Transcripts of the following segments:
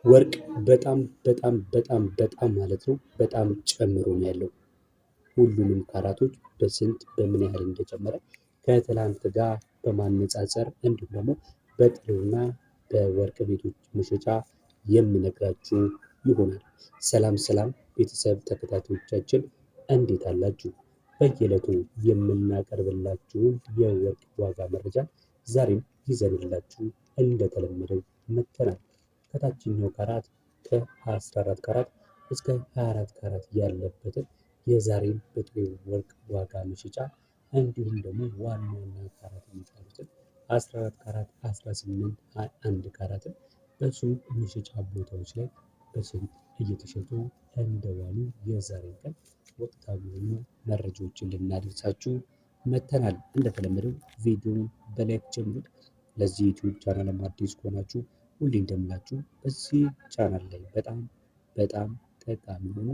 ወርቅ በጣም ማለት ነው በጣም ጨምሮ ነው ያለው። ሁሉንም ካራቶች በስንት በምን ያህል እንደጨመረ ከትላንት ጋር በማነፃፀር እንዲሁም ደግሞ በጥሬውና በወርቅ ቤቶች መሸጫ የምነግራችሁ ይሆናል። ሰላም ሰላም ቤተሰብ ተከታታዮቻችን እንዴት አላችሁ? በየዕለቱ የምናቀርብላችሁን የወርቅ ዋጋ መረጃ ዛሬም ይዘንላችሁ እንደተለመደው መጥተናል። ከታችኛው ካራት ከ14 ካራት እስከ 24 ካራት ያለበትን የዛሬን በጥሬው ወርቅ ዋጋ መሸጫ እንዲሁም ደግሞ ዋና ዋና ካራት የሚባሉትን 14 ካራት፣ 18፣ 21 ካራትን በሱቅ መሸጫ ቦታዎች ላይ በስንት እየተሸጡ እንደዋሉ የዛሬን ቀን ወቅታዊ የሆኑ መረጃዎችን ልናደርሳችሁ መጥተናል። እንደተለመደው ቪዲዮውን በላይክ ጀምሩት። ለዚህ ዩቲዩብ ቻናል አዲስ ከሆናችሁ ሁሌ እንደምላችሁ በዚህ ቻናል ላይ በጣም ጠቃሚ የሆኑ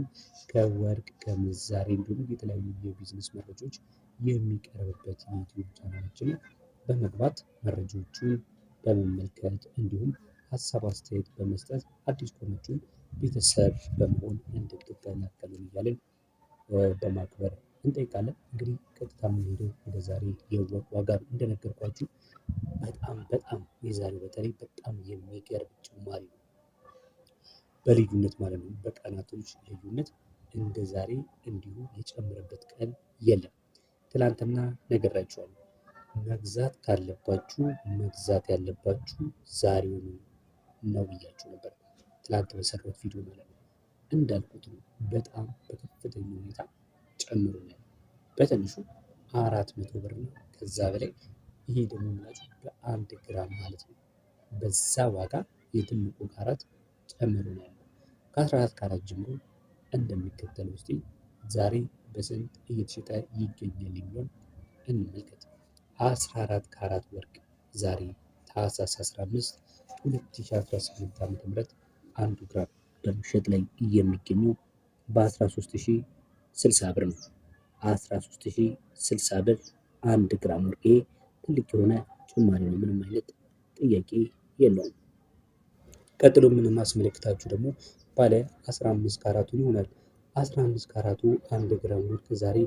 ከወርቅ ከምንዛሬ እንዲሁም የተለያዩ የቢዝነስ መረጃዎች የሚቀርብበት የዩቲዩብ ቻናላችንን በመግባት መረጃዎቹን በመመልከት እንዲሁም ሀሳብ አስተያየት በመስጠት አዲስ ከሆናችሁ ቤተሰብ በመሆን እንድትቀላቀሉን እያልን በማክበር እንጠይቃለን። እንግዲህ ቀጥታ የምንሄደው ወደ ዛሬ የወርቅ ዋጋ እንደነገርኳችሁ በጣም የዛሬ በተለይ በጣም የሚገርም ጭማሪ ነው። በልዩነት ማለት ነው። በቀናቶች ልዩነት እንደ ዛሬ እንዲሁ የጨመረበት ቀን የለም። ትላንትና ነግሬያችኋለሁ። መግዛት ካለባችሁ መግዛት ያለባችሁ ዛሬውኑ ነው ብያችሁ ነበር። ትላንት በሰራሁት ቪዲዮ ማለት ነው። እንዳልኩት ነው። በጣም በከፍተኛ ሁኔታ ጨምሮኛል። በትንሹ 400 ብር ነው ከዛ በላይ። ይሄ ደግሞ የምላችሁ በአንድ ግራም ማለት ነው። በዛ ዋጋ የትልቁ ካራት ጨምሮ ነው ያለው። ከ14 ካራት ጀምሮ እንደሚከተለው እስቲ ዛሬ በስንት እየተሸጠ ይገኛል የሚለውን እንመልከት። 14 ካራት ወርቅ ዛሬ ታህሳስ 15 2018 ዓ.ም 1 ግራም በመሸጥ ላይ የሚገኘው በ13060 ብር ነው። 13060 ብር 1 ግራም ወርቅ ትልቅ የሆነ ጭማሪ ነው። ምንም አይነት ጥያቄ የለውም። ቀጥሎ የምናስመለክታችሁ ደግሞ ባለ 15 ካራቱን ይሆናል። 15 ካራቱ 1 ግራም ወርቅ ዛሬ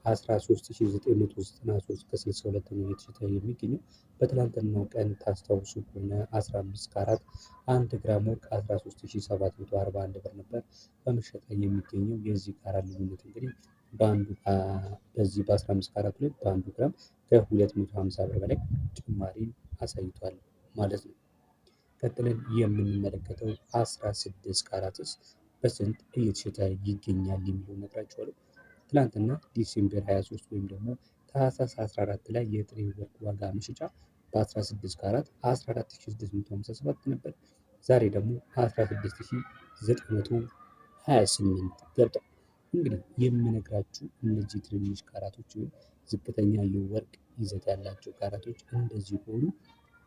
13993 ከ62 ነው እየተሸጠ የሚገኘው። በትላንትናው ቀን ታስታውሱ ከሆነ 15 ካራት 1 ግራም ወርቅ 13741 ብር ነበር በመሸጥ ላይ የሚገኘው። የዚህ ካራት ልዩነት እንግዲህ በዚህ በ15 ካራቱ ላይ በአንዱ ግራም ከ250 ብር በላይ ጭማሪ አሳይቷል ማለት ነው። ቀጥለን የምንመለከተው 16 ካራትስ በስንት እየተሸጠ ይገኛል የሚለውን እነግራችኋለሁ። ትላንትና ዲሴምበር 23 ወይም ደግሞ ታህሳስ 14 ላይ የጥሬ ወርቅ ዋጋ መሸጫ በ16 ካራት 14657 ነበር። ዛሬ ደግሞ 16928 ገብቷል። እንግዲህ የምነግራችሁ እነዚህ ትንንሽ ካራቶች ወይም ዝቅተኛ የወርቅ ይዘት ያላቸው ካራቶች እንደዚህ ሆኑ።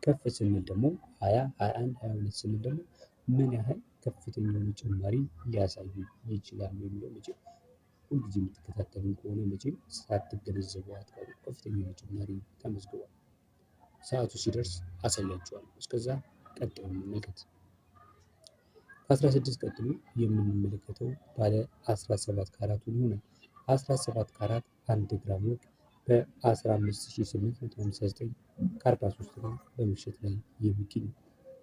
ከፍ ስንል ደግሞ 20፣ 21፣ 22 ስንል ደግሞ ምን ያህል ከፍተኛ የሆነ ጭማሪ ሊያሳዩ ይችላሉ የሚለው መቼም ሁልጊዜ የምትከታተሉን ከሆነ መቼም ሳትገነዘቡ አትቀሩም። ከፍተኛ የሆነ ጭማሪ ተመዝግቧል። ሰዓቱ ሲደርስ አሳያችኋለሁ። እስከዛ ቀጣዩን እንመልከት። ከ16 ቀጥሎ የምንመለከተው ባለ 17 ካራቱን ይሆናል። 17 ካራት 1 ግራም ወርቅ በ15859 ከ43 ብር በመሸጥ ላይ የሚገኝ።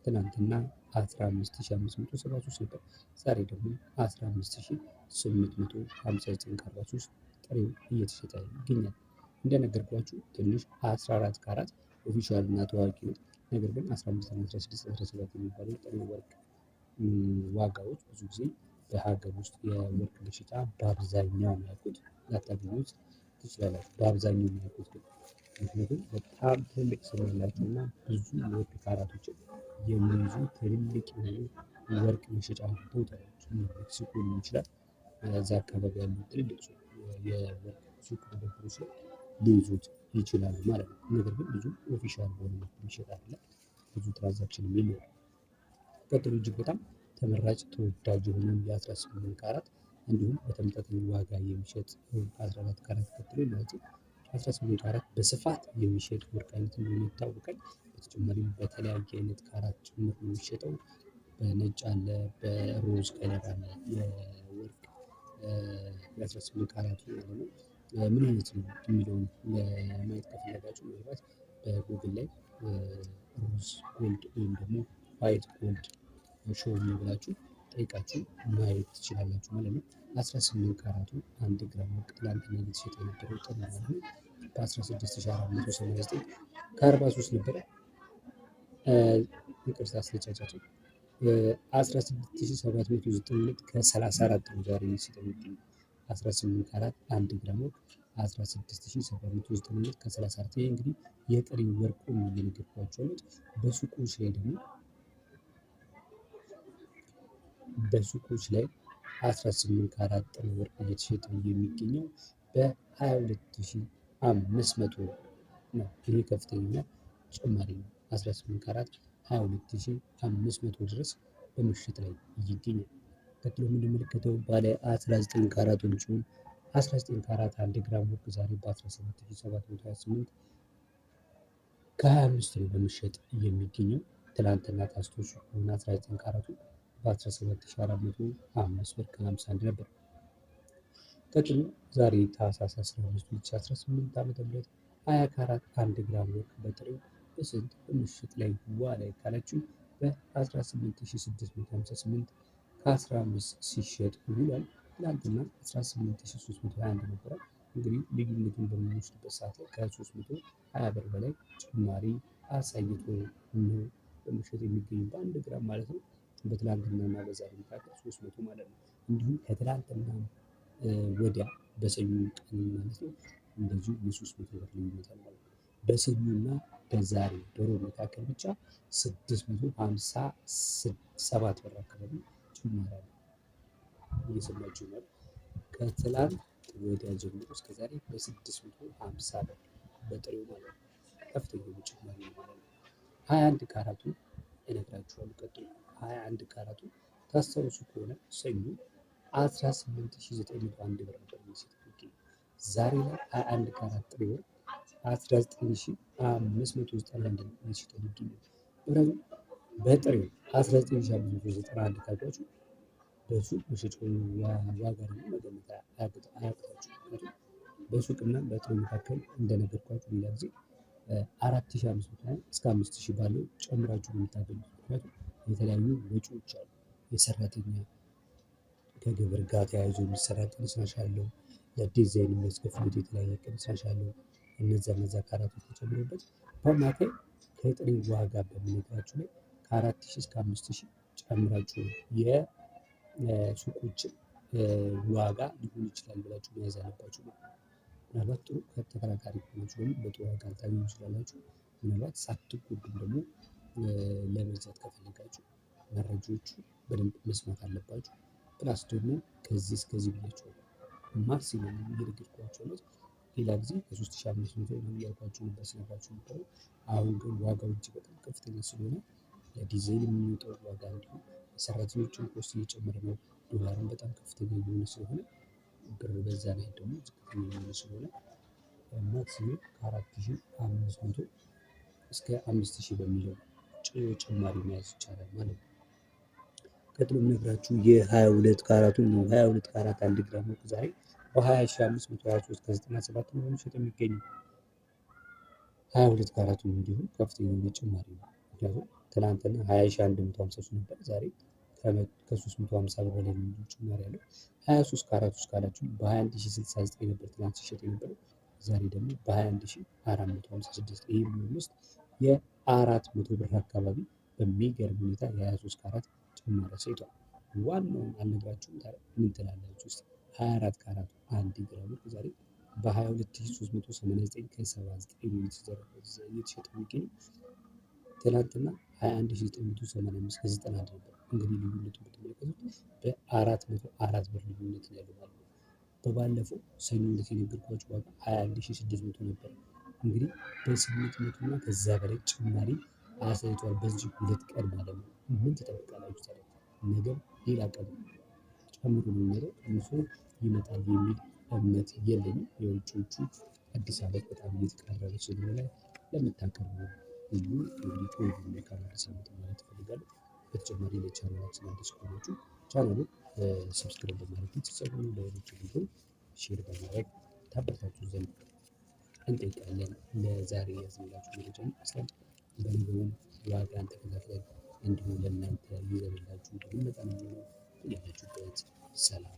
ትናንትና 15573 ነበር። ዛሬ ደግሞ 15859 ከ43 ጥሬው እየተሸጠ ይገኛል። እንደነገርኳችሁ ትንሽ 14 ካራት ኦፊሻል እና ታዋቂ ነው። ነገር ግን 15፣ 16፣ 17 የሚባሉ ጥሬ ወርቅ ዋጋዎች ብዙ ጊዜ በሀገር ውስጥ የወርቅ መሸጫ በአብዛኛው የሚያውቁት ላታገኙት ትችላላችሁ። በአብዛኛው የሚያውቁት ግን ምክንያቱም በጣም ትልቅ ስም ያላቸው እና ብዙ የወርቅ ካራቶችን የሚይዙ ትልልቅ የሆኑ የወርቅ መሸጫ ቦታዎች ሜክሲኮ ሊሆን ይችላል። እዛ አካባቢ ያሉ ትልልቅ የወርቅ ሱቅ መደብሮች ላይ ሊይዙት ይችላሉ ማለት ነው። ነገር ግን ብዙ ኦፊሻል በሆነ መልኩ የሚሸጥ አይደለም። ብዙ ትራንዛክሽንም የለውም። ቀጥሎ እጅግ በጣም ተመራጭ ተወዳጅ የሆነውን የ18 ካራት እንዲሁም በተመጣጣኝ ዋጋ የሚሸጥ ከ14 ካራት ቀጥሎ ማለት ነው 18 ካራት በስፋት የሚሸጥ ወርቅ አይነት እንደሆነ ይታወቃል። በተጨማሪም በተለያየ አይነት ካራት ጭምር ነው የሚሸጠው። በነጭ አለ፣ በሮዝ ከለር አለ። የወርቅ የ18 ካራቱ ማለት ነው። ምን አይነት ነው የሚለውን ለማየት ከፈለጋችሁ ምናልባት በጉግል ላይ ሮዝ ጎልድ ወይም ደግሞ ዋይት ጎልድ ሾው ብላችሁ ጠይቃችሁ ማየት ትችላላችሁ ማለት ነው። 18 ካራቱ 1 ግራም ወርቅ ትላንትና እየተሸጠ የነበረው ጥሩ ማለት ነው በ16489 ከ43 ነበረ። ይቅርታ አስለጫጫቸው 16792 ከ34 ነው ዛሬ እየተሸጠ የሚገኘው። 18 ካራት 1 ግራም ወርቅ 16792 ከ34። ይሄ እንግዲህ የጥሬ ወርቁን እየነገርኳቸው ያሉት። በሱቆች ላይ ደግሞ በሱቆች ላይ 18 ካራት ጥሬ ወርቅ እየተሸጠ የሚገኘው በ22500 ነው። ይሄ ከፍተኛ ጭማሪ ነው። 18 ካራት 22500 ድረስ በመሸጥ ላይ ይገኛል። ቀጥሎ የምንመለከተው ባለ 19 ካራቱን ሲሆን 19 ካራት 1 ግራም ወርቅ ዛሬ በ17728 ከ25 ነው በመሸጥ የሚገኘው። ትላንትና ታስታውሱ ከሆነ 19 ካራቱ በ17405 ብር ከ51 ነበር። ቀጥሎ ዛሬ ታህሳስ 15 2018 ዓ.ም 20 ካራት 1 ግራም ወርቅ በጥሬው በስንት በምሽት ላይ ዋለ ካላችሁ በ18658 ከ15 ሲሸጥ ውሏል። ትላንትና 18321 ነበረ። እንግዲህ ልዩነቱን በምንወስድበት ሰዓት ላይ ከ320 ብር በላይ ጭማሪ አሳይቶ ነው በመሸጥ የሚገኙ በ1 ግራም ማለት ነው። በትላንትናና በዛሬ መካከል 300 ማለት ነው። እንዲሁም ከትላንትና ወዲያ በሰኞ ቀን ማለት ነው እንደዚሁ የ300 ብር ልዩነት አለ ማለት ነው። በሰኞና በዛሬ በሮብ መካከል ብቻ 657 ብር አካባቢ ጭማሪ አለ። እየሰማችሁ ነው። ከትላንት ወዲያ ጀምሮ እስከ ዛሬ በ650 ብር በጥሬው ማለት ነው። ከፍተኛ ጭማሪ ማለት ነው። 21 ካራቱ እነግራችኋለሁ። ቀጥሎ 21 ካራቱ ታስታውሱ ከሆነ ሰኞ 18901 ብር ነበር የሚሸጥ የሚገኘው። ዛሬ ላይ 21 ካራት ጥሬ ወርቅ 19591 ነው የሚሸጥ የሚገኘው። ምክንያቱም በጥሬው 19591 ካልኳችሁ በሱቅ መሸጫው ዋጋ ደግሞ መገመት አያቅታችሁም። ምክንያቱም በሱቅና በጥሬው መካከል እንደነገርኳችሁ ሌላ ጊዜ 4500 እስከ 5000 ባለው ጨምራችሁ ነው የምታገኙት። ምክንያቱም የተለያዩ ወጪዎች አሉ። የሰራተኛ ከግብር ጋር ተያይዞ የሚሰራ ቅንስናሽ አለው። ለዲዛይን የሚያስከፍሉት የተለያየ ቅንስናሽ አለው። እነዛ ካራቶች ተጨምሮበት በአማካይ ከጥሬ ዋጋ በምነግራችሁ ላይ ከ4000 እስከ 5000 ጨምራችሁ የሱቆችን ዋጋ ሊሆን ይችላል ብላችሁ መያዝ አለባችሁ ማለት ነው። ምናልባት ጥሩ ተከራካሪ ከሆናችሁ ደግሞ በጥሩ ዋጋ ልታገኙ ትችላላችሁ። ምናልባት ሳትጎዱም ደግሞ ለመግዛት ከፈለጋችሁ መረጃዎቹ በደንብ መስማት አለባችሁ። ፕላስ ደግሞ ከዚህ እስከዚህ ብያችኋለሁ። ማክሲመም እየነገርኳችሁ ያለሁት ሌላ ጊዜ ከ3500 ነው እያልኳችሁ ነበር ስነግራችሁ ነበረው። አሁን ግን ዋጋው እጅግ በጣም ከፍተኛ ስለሆነ ለዲዛይን የሚወጣው ዋጋ እንዲሁም የሰራተኞችን ኮስት እየጨመረ ነው። ዶላርም በጣም ከፍተኛ እየሆነ ስለሆነ ብር በዛ ላይ ደግሞ ዝቅተኛ እየሆነ ስለሆነ ማክሲመም ከ4500 እስከ 5000 በሚለው ጭማሪ መያዝ ይቻላል ማለት ነው። ቀጥሎ የምነግራችሁ የ22 ካራቱን ነው። 22 ካራት 1 ግራም ወርቅ ዛሬ በ20523 ከ97 ነው የሚሸጥ የሚገኘው። 22 ካራቱን እንዲሁም ከፍተኛ ጭማሪ ነው። ምክንያቱም ትናንትና 20153 ነበር። ዛሬ ከ350 ብር በላይ ነው ጭማሪ ያለው። 23 ካራት ውስጥ ካላችሁ በ21069 ነበር ትናንት ሲሸጥ የነበረው። ዛሬ ደግሞ በ21456። ይህ ውስጥ የ400 ብር አካባቢ በሚገርም ሁኔታ የ23 ካራት ጭማሪ አሳይቷል። ዋናውን አልነግራችሁም። ታዲያ ምን ትላላችሁ ውስጥ 24 ካራቱ 1 ግራም ወርቅ ዛሬ በ22389 ከ79 እየተሸጠ የሚገኘው። ትናንትና 21985 ከ91 ነበር። እንግዲህ ልዩነቱን ብትመለከቱት በ404 ብር ልዩነት ነው ያለው ማለት ነው። በባለፈው ሰኞ ዕለት የነገርኳችሁ ዋጋ 21600 ነበር። እንግዲህ በ800 እና ከዛ በላይ ጭማሪ አሳይቷል በዚህ 2 ቀን ማለት ነው። ምን ትጠብቃላችሁ ታዲያ? ነገም ሌላ ቀን ጨምሮ ነው የሚመጣው። ቀንሶ ይመጣል የሚል እምነት የለኝም። የውጮቹ አዲስ ዓመት በጣም እየተቃረበ ስለሆነ ለምታከብሩ ሁሉ እንግዲህ ከወዲሁ መልካም አዲስ ዓመት ማለት እፈልጋለሁ። በተጨማሪ ለቻናላችን አዲስ ከሆናችሁ ቻናሉን ሰብስክራይብ በማድረግ ቤተሰብ ሁኑ። ለሌሎች እንዲሁም ሼር በማድረግ ታበረታቱ ዘንድ እንጠይቃለን። ለዛሬ ያዝንላችሁ መረጃ ይመስላል። በነገውም ዋጋን ተከታትለን እንዲሁም ለእናንተ ይዘንላችሁ እንዲሁም በጣም ያላችሁበት ሰላም